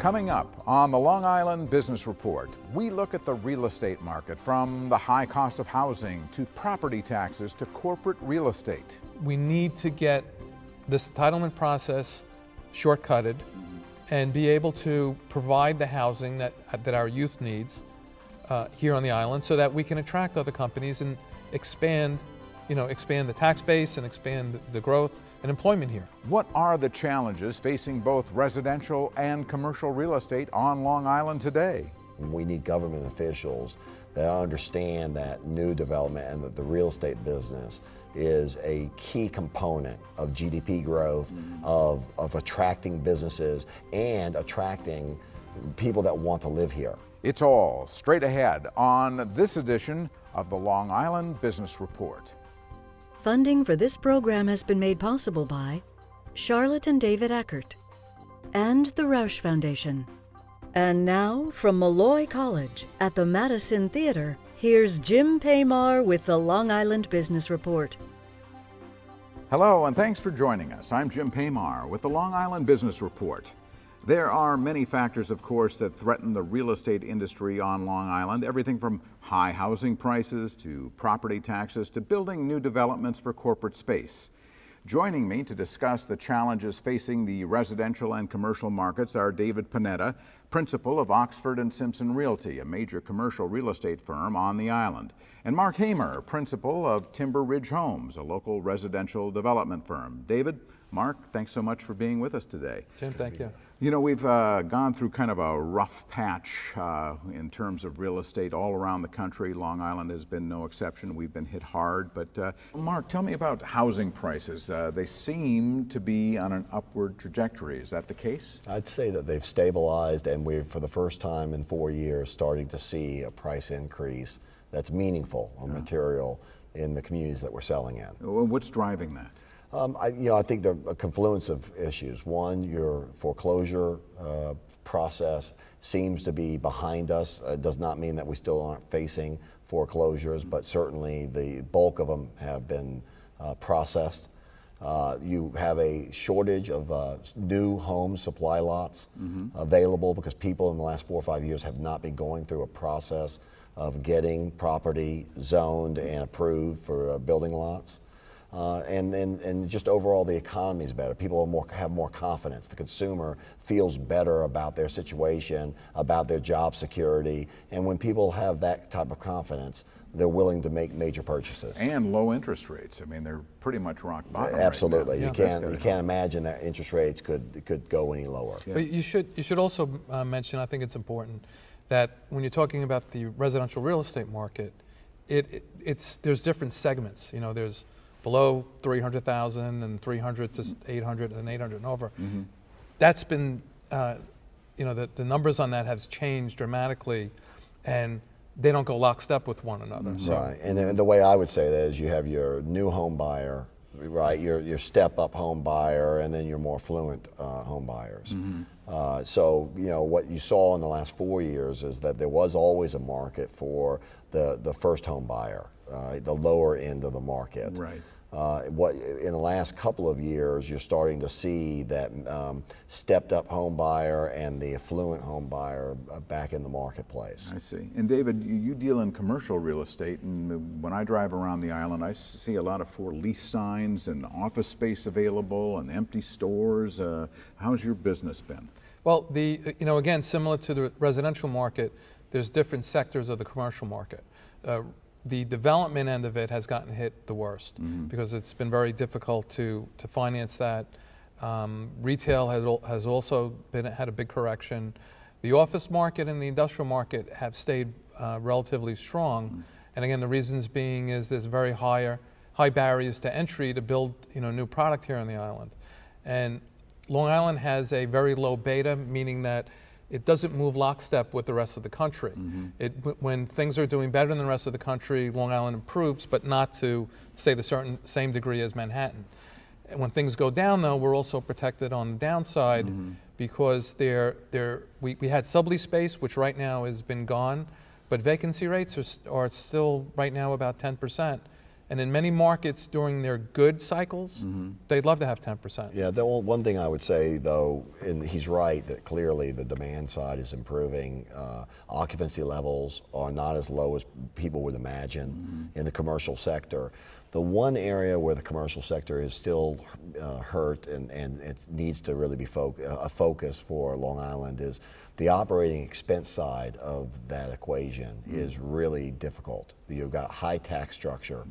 Coming up on the Long Island Business Report, we look at the real estate market from the high cost of housing to property taxes to corporate real estate. We need to get this entitlement process shortcutted and be able to provide the housing that our youth needs here on the island so that we can attract other companies and expand the tax base and expand the growth and employment here. What are the challenges facing both residential and commercial real estate on Long Island today? We need government officials that understand that new development and that the real estate business is a key component of GDP growth, of attracting businesses and attracting people that want to live here. It's all straight ahead on this edition of the Long Island Business Report. Funding for this program has been made possible by Charlotte and David Eckert and the Roush Foundation. And now, from Molloy College at the Madison Theater, here's Jim Paymar with the Long Island Business Report. Hello, and thanks for joining us. I'm Jim Paymar with the Long Island Business Report. There are many factors, of course, that threaten the real estate industry on Long Island, everything from high housing prices to property taxes to building new developments for corporate space. Joining me to discuss the challenges facing the residential and commercial markets are David Panetta, principal of Oxford and Simpson Realty, a major commercial real estate firm on the island, and Mark Hamer, principal of Timber Ridge Homes, a local residential development firm. David, Mark, thanks so much for being with us today. Jim, thank you. You know, we've gone through kind of a rough patch in terms of real estate all around the country. Long Island has been no exception. We've been hit hard. But Mark, tell me about housing prices. They seem to be on an upward trajectory. Is that the case? I'd say that they've stabilized, and we're, for the first time in 4 years, starting to see a price increase that's meaningful or material in the communities that we're selling in. What's driving that? I think there are a confluence of issues. One, your foreclosure process seems to be behind us. It does not mean that we still aren't facing foreclosures, but certainly the bulk of them have been processed. You have a shortage of new home supply lots available because people in the last 4 or 5 years have not been going through a process of getting property zoned and approved for building lots. And just overall, the economy is better. People have more confidence. The consumer feels better about their situation, about their job security. And when people have that type of confidence, they're willing to make major purchases. And low interest rates. I mean, they're pretty much rock bottom. Absolutely. Right now. You can't imagine that interest rates could go any lower. Yeah. But you should also mention, I think it's important, that when you're talking about the residential real estate market, there's different segments. You know, there's below 300,000 and 300 to 800 and 800 and over. That's been, the numbers on that has changed dramatically, and they don't go lockstep with one another. Right, and the way I would say that is you have your new home buyer, right, your step-up home buyer, and then your more affluent home buyers. So, what you saw in the last 4 years is that there was always a market for the first home buyer, the lower end of the market. Right. What in the last couple of years, you're starting to see that stepped-up home buyer and the affluent home buyer back in the marketplace. I see. And David, you deal in commercial real estate, and when I drive around the island, I see a lot of for lease signs and office space available and empty stores. How's your business been? Well, again, similar to the residential market, there's different sectors of the commercial market. The development end of it has gotten hit the worst because it's been very difficult to finance that. Retail has also had a big correction. The office market and the industrial market have stayed relatively strong. And again, the reasons being is there's very high barriers to entry to build new product here on the island. And Long Island has a very low beta, meaning that it doesn't move lockstep with the rest of the country. When things are doing better than the rest of the country, Long Island improves, but not to, say, the same degree as Manhattan. And when things go down, though, we're also protected on the downside because we had sublease space, which right now has been gone, but vacancy rates are still right now about 10%. And in many markets during their good cycles, they'd love to have 10%. Yeah, the one thing I would say, though, and he's right, that clearly the demand side is improving. Occupancy levels are not as low as people would imagine in the commercial sector. The one area where the commercial sector is still hurt and it needs to really be a focus for Long Island is the operating expense side of that equation is really difficult. You've got a high tax structure,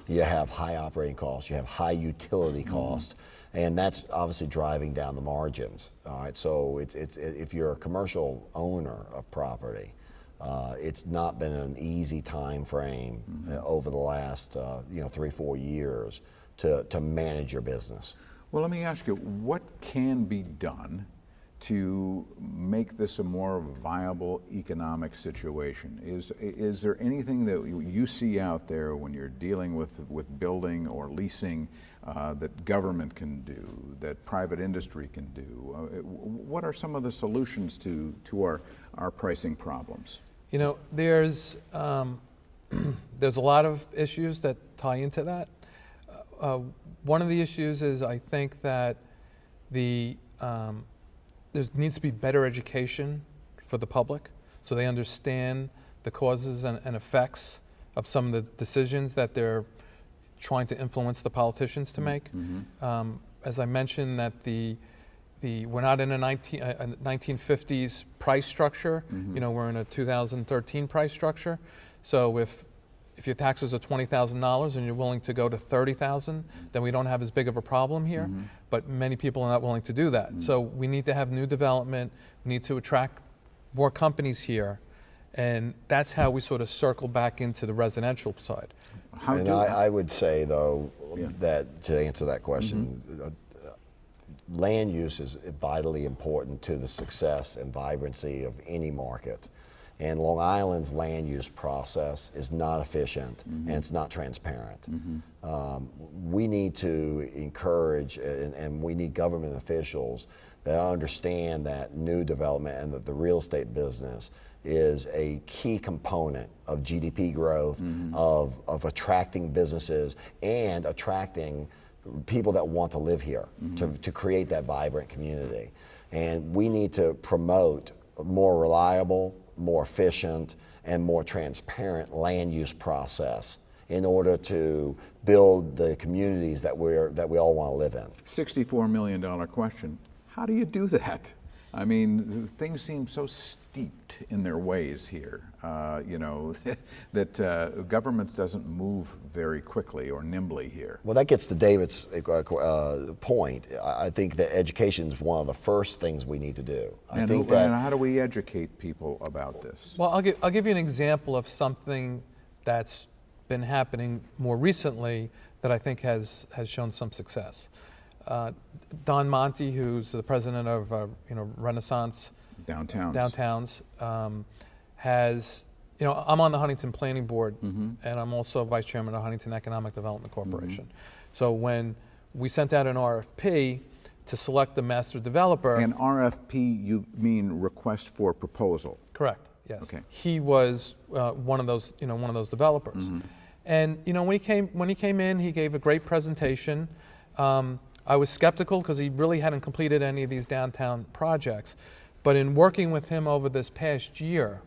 you have high operating costs, you have high utility costs, and that's obviously driving down the margins. All right, so if you're a commercial owner of property, it's not been an easy time frame over the last 3-4 years to manage your business. Well, let me ask you, what can be done to make this a more viable economic situation? Is there anything that you see out there when you're dealing with building or leasing that government can do, that private industry can do? What are some of the solutions to our pricing problems? You know, there's a lot of issues that tie into that. One of the issues is I think that there needs to be better education for the public so they understand the causes and effects of some of the decisions that they're trying to influence the politicians to make. As I mentioned, that we're not in a 1950s price structure. You know, we're in a 2013 price structure. So if your taxes are $20,000 and you're willing to go to $30,000, then we don't have as big of a problem here. But many people are not willing to do that. So we need to have new development. We need to attract more companies here. And that's how we sort of circle back into the residential side. I would say, though, that to answer that question, land use is vitally important to the success and vibrancy of any market. And Long Island's land use process is not efficient and it's not transparent. We need to encourage and we need government officials that understand that new development and that the real estate business is a key component of GDP growth, of attracting businesses and attracting people that want to live here to create that vibrant community. And we need to promote a more reliable, more efficient, and more transparent land use process in order to build the communities that we all want to live in. $64 million question. How do you do that? I mean, things seem so steeped in their ways here, that government doesn't move very quickly or nimbly here. Well, that gets to David's point. I think that education is one of the first things we need to do. And how do we educate people about this? Well, I'll give you an example of something that's been happening more recently that I think has shown some success. Don Monti, who's the president of Renaissance Downtowns, has, I'm on the Huntington Planning Board, and I'm also vice chairman of Huntington Economic Development Corporation. So when we sent out an RFP to select the master developer. An RFP, you mean request for proposal? Correct. Yes. Okay. He was one of those developers, and when he came in, he gave a great presentation. I was skeptical because he really hadn't completed any of these downtown projects. But in working with him over this past year,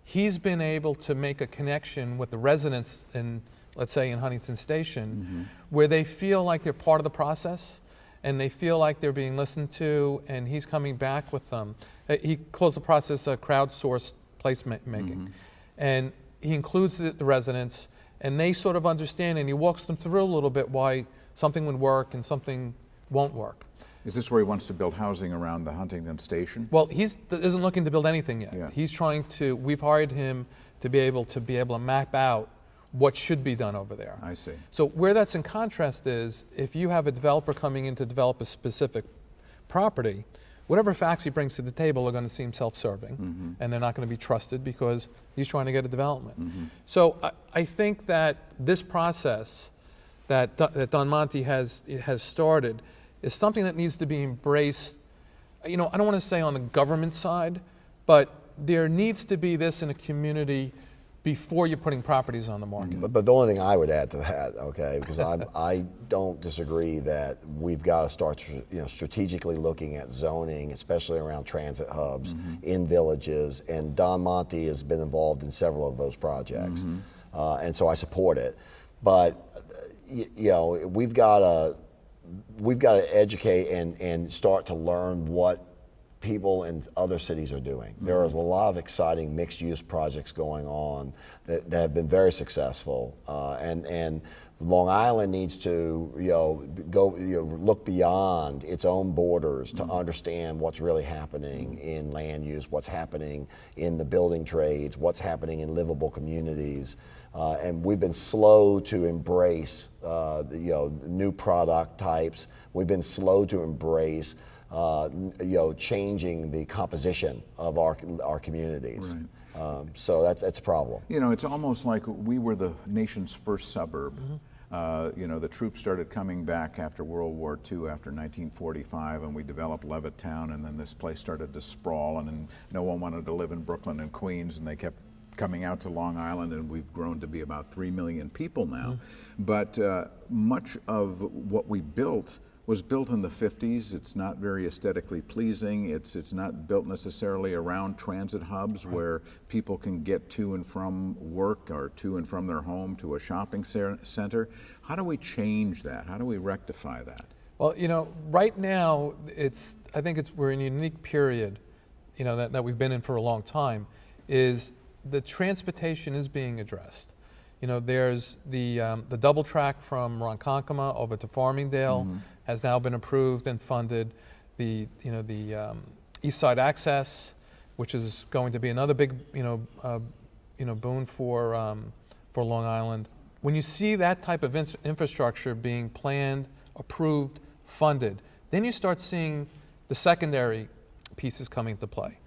he's been able to make a connection with the residents in, let's say, in Huntington Station, where they feel like they're part of the process and they feel like they're being listened to, and he's coming back with them. He calls the process a crowdsourced placemaking. And he includes the residents, and they sort of understand, and he walks them through a little bit why something would work and something won't work. Is this where he wants to build housing around the Huntington Station? Well, he isn't looking to build anything yet. Yeah. He's trying to, we've hired him to be able to map out what should be done over there. I see. So where that's in contrast is, if you have a developer coming in to develop a specific property, whatever facts he brings to the table are going to seem self-serving, and they're not going to be trusted because he's trying to get a development. So I think that this process that Don Monti has started is something that needs to be embraced. I don't want to say on the government side, but there needs to be this in a community before you're putting properties on the market. But the only thing I would add to that, okay, because I don't disagree that we've got to start, strategically looking at zoning, especially around transit hubs in villages. And Don Monte has been involved in several of those projects, and so I support it. But we've got to educate and start to learn what people in other cities are doing. There is a lot of exciting mixed-use projects going on that have been very successful, and Long Island needs to look beyond its own borders to understand what's really happening in land use, what's happening in the building trades, what's happening in livable communities. And we've been slow to embrace new product types. We've been slow to embrace changing the composition of our communities. Right. So that's a problem. It's almost like we were the nation's first suburb. The troops started coming back after World War II, after 1945, and we developed Levittown, and then this place started to sprawl, and then no one wanted to live in Brooklyn and Queens, and they kept coming out to Long Island, and we've grown to be about 3 million people now. But much of what we built was built in the 50s. It's not very aesthetically pleasing. It's not built necessarily around transit hubs where people can get to and from work or to and from their home to a shopping center. How do we change that? How do we rectify that? Well, right now I think we're in a unique period, that we've been in for a long time, is the transportation is being addressed. There's the double track from Ronkonkoma over to Farmingdale has now been approved and funded. The East Side Access, which is going to be another big boon for Long Island. When you see that type of infrastructure being planned, approved, funded, then you start seeing the secondary pieces coming into play.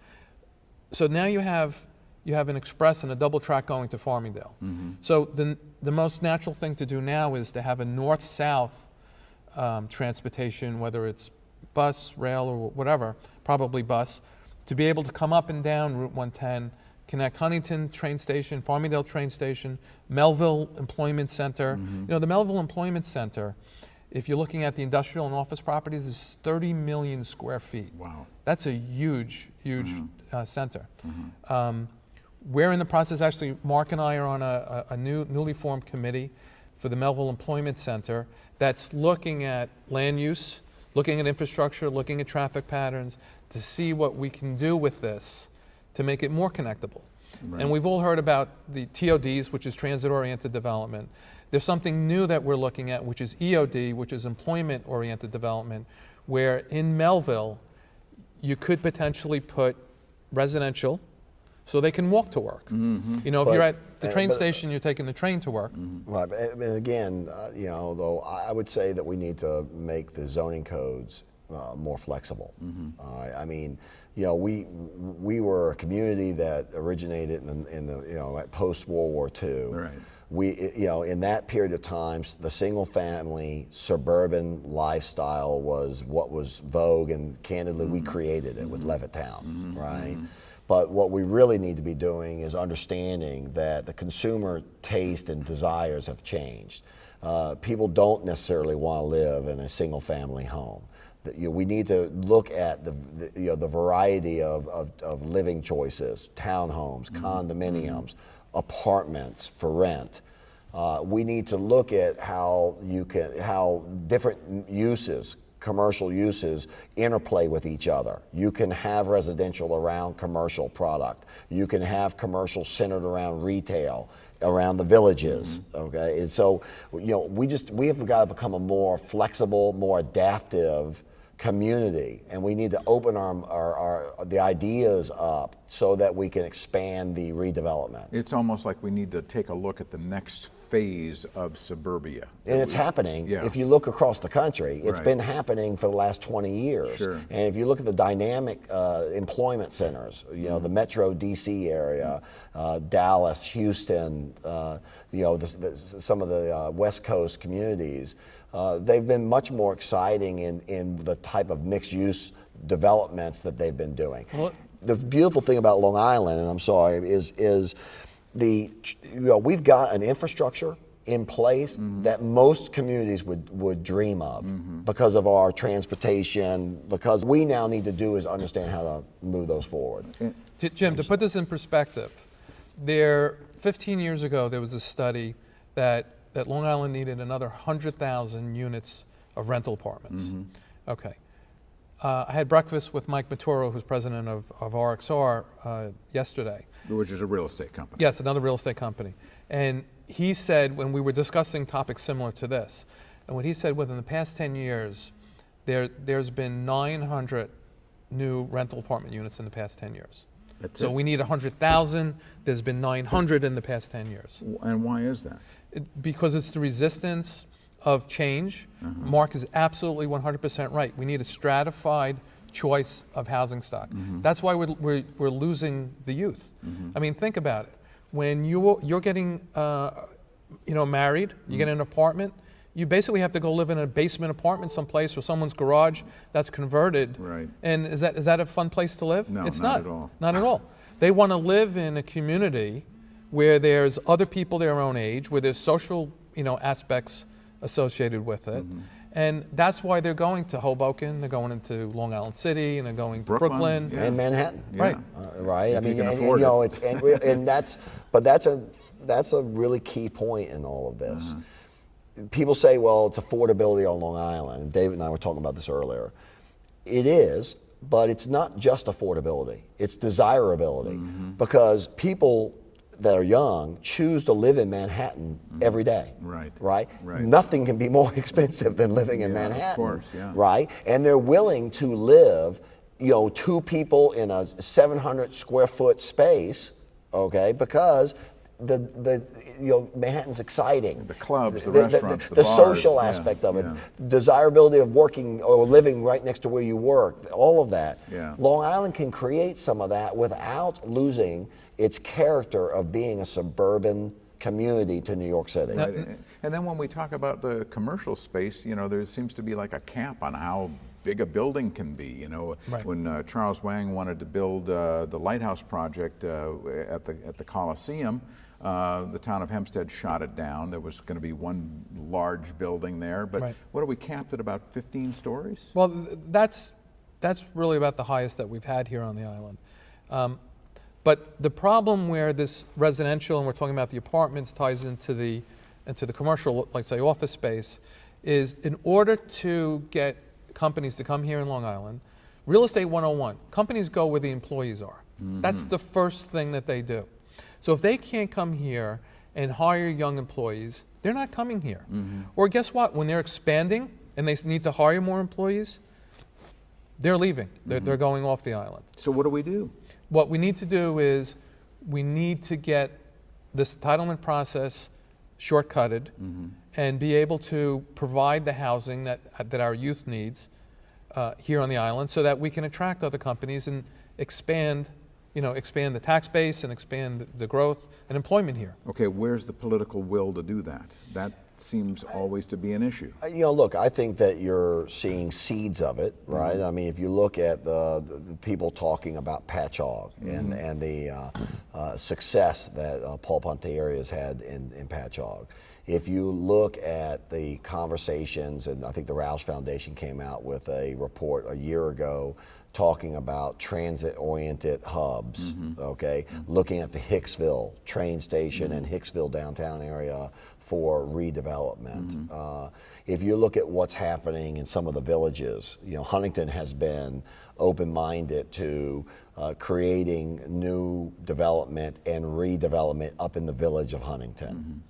So now you have an express and a double track going to Farmingdale. So the most natural thing to do now is to have a north-south transportation, whether it's bus, rail, or whatever, probably bus, to be able to come up and down Route 110, connect Huntington train station, Farmingdale train station, Melville Employment Center. The Melville Employment Center, if you're looking at the industrial and office properties, is 30 million square feet. Wow. That's a huge center. We're in the process, actually, Mark and I are on a newly formed committee for the Melville Employment Center that's looking at land use, looking at infrastructure, looking at traffic patterns to see what we can do with this to make it more connectable. Right. And we've all heard about the TODs, which is transit-oriented development. There's something new that we're looking at, which is EOD, which is employment-oriented development, where in Melville, you could potentially put residential, so they can walk to work. If you're at the train station, you're taking the train to work. Right, and again, though I would say that we need to make the zoning codes more flexible. We were a community that originated in the post-World War II. Right. We, in that period of time, the single-family suburban lifestyle was what was vogue, and candidly, we created it with Levittown, right? But what we really need to be doing is understanding that the consumer taste and desires have changed. People don't necessarily want to live in a single-family home. We need to look at the variety of living choices: townhomes, condominiums, apartments for rent. We need to look at how different uses, commercial uses, interplay with each other. You can have residential around commercial product. You can have commercial centered around retail, around the villages. Okay, and so we have got to become a more flexible, more adaptive community, and we need to open the ideas up so that we can expand the redevelopment. It's almost like we need to take a look at the next phase of suburbia. And it's happening. Yeah. If you look across the country, it's Right. been happening for the last 20 years. Sure. And if you look at the dynamic employment centers, the Metro DC area, Dallas, Houston, some of the West Coast communities, they've been much more exciting in the type of mixed-use developments that they've been doing. Well, the beautiful thing about Long Island, and I'm sorry, is we've got an infrastructure in place that most communities would dream of because of our transportation, because we now need to do is understand how to move those forward. Jim, to put this in perspective, 15 years ago, there was a study that Long Island needed another 100,000 units of rental apartments. Okay. I had breakfast with Mike Maturo, who's president of RXR, yesterday. Which is a real estate company. Yes, another real estate company. And he said, when we were discussing topics similar to this, and what he said, within the past 10 years, there's been 900 new rental apartment units in the past 10 years. That's So it. we need 100,000. There's been 900 in the past 10 years. And why is that? Because it's the resistance of change. Mark is absolutely 100% right. We need a stratified choice of housing stock. That's why we're losing the youth. I mean, think about it. When you're getting married, you get an apartment, you basically have to go live in a basement apartment someplace or someone's garage that's converted. Right. And is that a fun place to live? No, it's not at all. Not at all. They want to live in a community where there's other people their own age, where there's social, aspects associated with it. And that's why they're going to Hoboken, they're going into Long Island City, and they're going to Brooklyn, Brooklyn. yeah. And Manhattan, Right. right? If you can afford it. And that's a really key point in all of this. People say, well, it's affordability on Long Island. And David and I were talking about this earlier. It is, but it's not just affordability. It's desirability, because people that are young choose to live in Manhattan every day. Right. Right? Right. Nothing can be more expensive than living in Yeah, of Manhattan. course, yeah. Right? And they're willing to live, two people in a 700 square foot space, okay, because Manhattan's exciting. The clubs, the restaurants, the the bars, social yeah, aspect of it, yeah. desirability of working or living right next to where you work, all of that. Yeah. Long Island can create some of that without losing its character of being a suburban community to New York City. Right. And then when we talk about the commercial space, there seems to be like a cap on how big a building can be. Right. When Charles Wang wanted to build the Lighthouse project at the Coliseum, the town of Hempstead shot it down. There was going to be one large building there, but Right. what are we capped at, about 15 stories? Well, that's really about the highest that we've had here on the island. But the problem where this residential, and we're talking about the apartments, ties into the commercial, like say office space, is in order to get companies to come here in Long Island, Real Estate 101, companies go where the employees are. That's the first thing that they do. So if they can't come here and hire young employees, they're not coming here. Or guess what? When they're expanding and they need to hire more employees, they're leaving. They're going off the island. So what do we do? What we need to do is we need to get this entitlement process shortcutted and be able to provide the housing that our youth needs here on the island, so that we can attract other companies and expand the tax base and expand the growth and employment here. Okay, where's the political will to do that? That seems always to be an issue. Look, I think that you're seeing seeds of it, right? I mean, if you look at the people talking about Patchogue and the success that Paul Pontieri has had in Patchogue, if you look at the conversations, and I think the Roush Foundation came out with a report a year ago talking about transit-oriented hubs, okay? Looking at the Hicksville train station and Hicksville downtown area for redevelopment. If you look at what's happening in some of the villages, Huntington has been open-minded to creating new development and redevelopment up in the village of Huntington.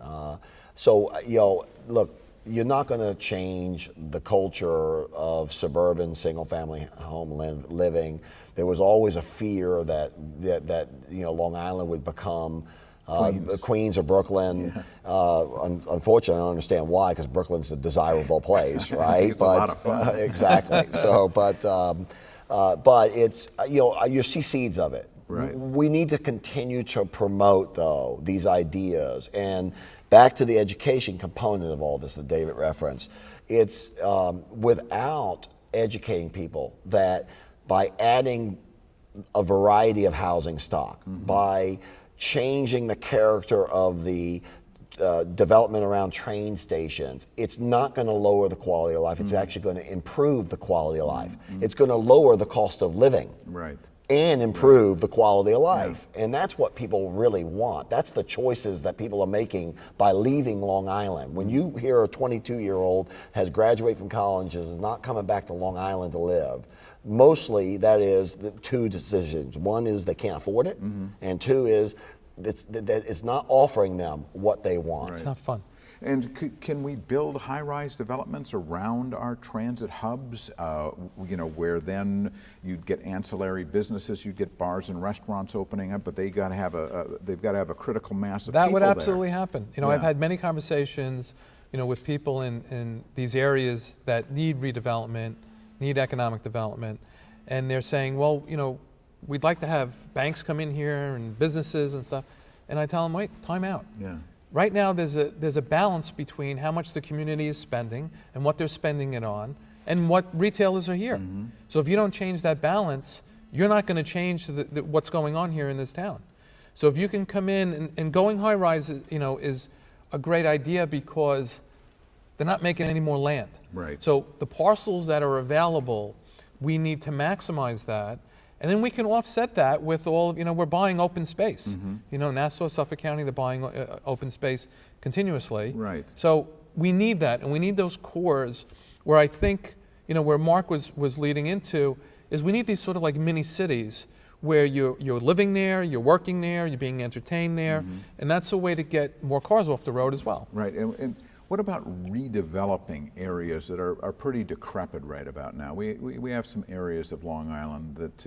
Look, you're not going to change the culture of suburban single-family home living. There was always a fear that Long Island would become Queens or Brooklyn. Unfortunately, I don't understand why, because Brooklyn's a desirable place, right? It's a lot of fun. Exactly. But it's you see seeds of it. Right. We need to continue to promote, though, these ideas. And back to the education component of all this that David referenced, it's without educating people that by adding a variety of housing stock, by changing the character of the development around train stations, it's not going to lower the quality of life. It's actually going to improve the quality of life. It's going to lower the cost of living. Right. And improve the quality of life. And that's what people really want. That's the choices that people are making by leaving Long Island. When you hear a 22-year-old has graduated from college and is not coming back to Long Island to live, mostly that is the two decisions. One is they can't afford it, and two is it's not offering them what they want. It's not fun. And can we build high-rise developments around our transit hubs, where then you'd get ancillary businesses, you'd get bars and restaurants opening up, but they've got to have a critical mass of That people would there. absolutely happen. I've Yeah. had many conversations, with people in these areas that need redevelopment, need economic development, and they're saying, well, we'd like to have banks come in here and businesses and stuff, and I tell them, wait, time out. Yeah. Right now, there's a balance between how much the community is spending and what they're spending it on, and what retailers are here. So if you don't change that balance, you're not going to change what's going on here in this town. So if you can come in and going high rise, is a great idea because they're not making any more land. Right. So the parcels that are available, we need to maximize that. And then we can offset that with all, we're buying open space. Nassau, Suffolk County, they're buying open space continuously. Right. So we need that, and we need those cores where I think, where Mark was leading into, is we need these sort of like mini cities where you're living there, you're working there, you're being entertained there, and that's a way to get more cars off the road as well. Right. And what about redeveloping areas that are pretty decrepit right about now? We have some areas of Long Island that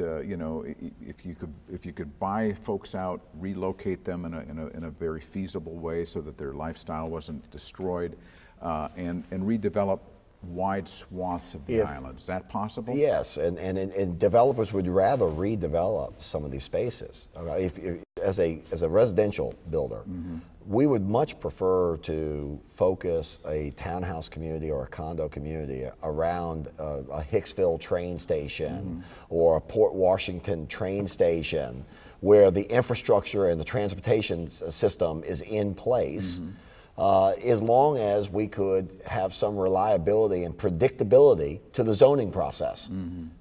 if you could buy folks out, relocate them in a very feasible way so that their lifestyle wasn't destroyed, and redevelop wide swaths of the island. Is that possible? Yes, and developers would rather redevelop some of these spaces. If as a residential builder, we would much prefer to focus a townhouse community or a condo community around a Hicksville train station or a Port Washington train station, where the infrastructure and the transportation system is in place. As long as we could have some reliability and predictability to the zoning process.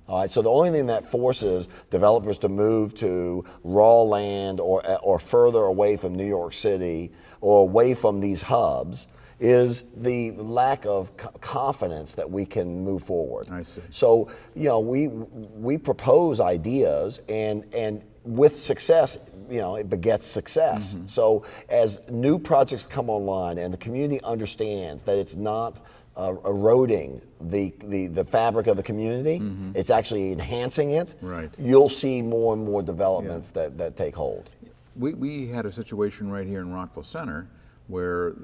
All right, so the only thing that forces developers to move to raw land or further away from New York City or away from these hubs is the lack of confidence that we can move forward. I see. So, we propose ideas, and with success, it begets success. So as new projects come online and the community understands that it's not eroding the fabric of the community, it's actually enhancing it, Right. you'll see more and more developments that take hold. We had a situation right here in Rockville Center where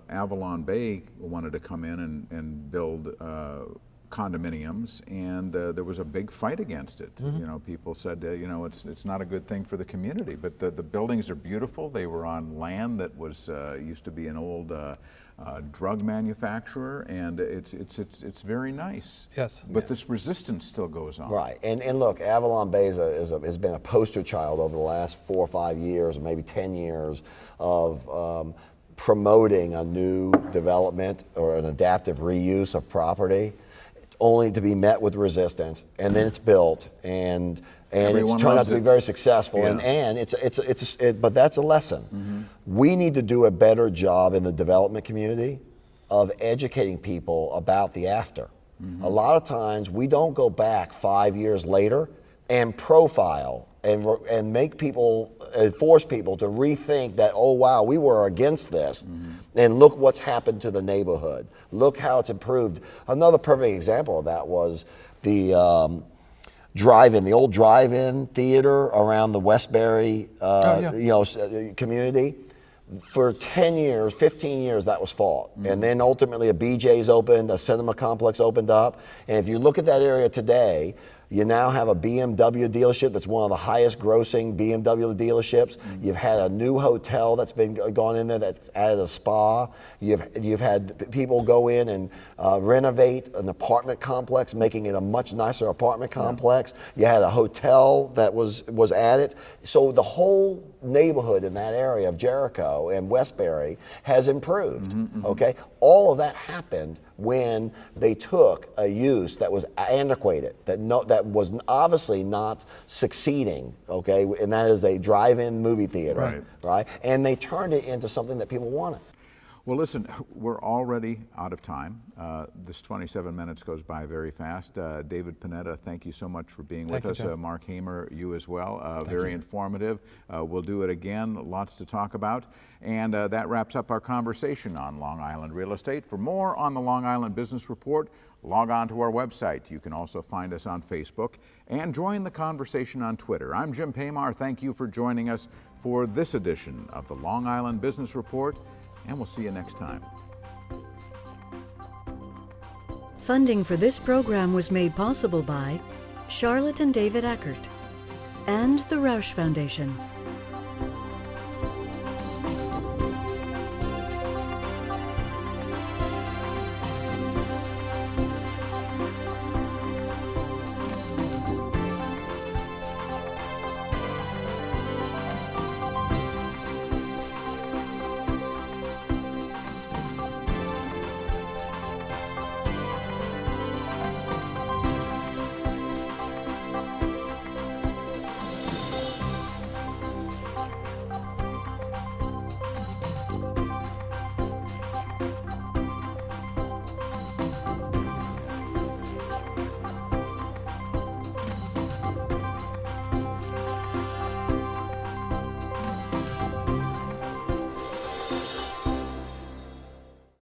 Avalon Bay wanted to come in and build condominiums, and there was a big fight against it. People said, it's not a good thing for the community. But the buildings are beautiful. They were on land that was used to be an old drug manufacturer, and it's very nice. Yes. But this resistance still goes on. Right, and look, Avalon Bay has been a poster child over the last 4 or 5 years, or maybe 10 years, of promoting a new development or an adaptive reuse of property, only to be met with resistance, and then it's built, and Everyone it's turned out loves to be it. very successful. Yeah. And but that's a lesson. We need to do a better job in the development community of educating people about the after. A lot of times we don't go back 5 years later and profile and make people, force people to rethink that, oh wow, we were against this, and look what's happened to the neighborhood. Look how it's improved. Another perfect example of that was the the old drive-in theater around the Westbury community. For 10 years, 15 years, that was fought. And then ultimately a BJ's opened, a cinema complex opened up. And if you look at that area today, you now have a BMW dealership that's one of the highest grossing BMW dealerships. You've had a new hotel that's been gone in there that's added a spa. You've had people go in and renovate an apartment complex, making it a much nicer apartment complex. You had a hotel that was added. So the whole neighborhood in that area of Jericho and Westbury has improved. Okay, all of that happened when they took a use that was antiquated, that was obviously not succeeding. Okay, and that is a drive-in movie theater, right? And they turned it into something that people wanted. Well, listen, we're already out of time. This 27 minutes goes by very fast. David Panetta, thank you so much for being with us. Mark Hamer, you as well. Very informative. We'll do it again. Lots to talk about. And that wraps up our conversation on Long Island real estate. For more on the Long Island Business Report, log on to our website. You can also find us on Facebook and join the conversation on Twitter. I'm Jim Paymar. Thank you for joining us for this edition of the Long Island Business Report, and we'll see you next time. Funding for this program was made possible by Charlotte and David Eckert and the Roush Foundation.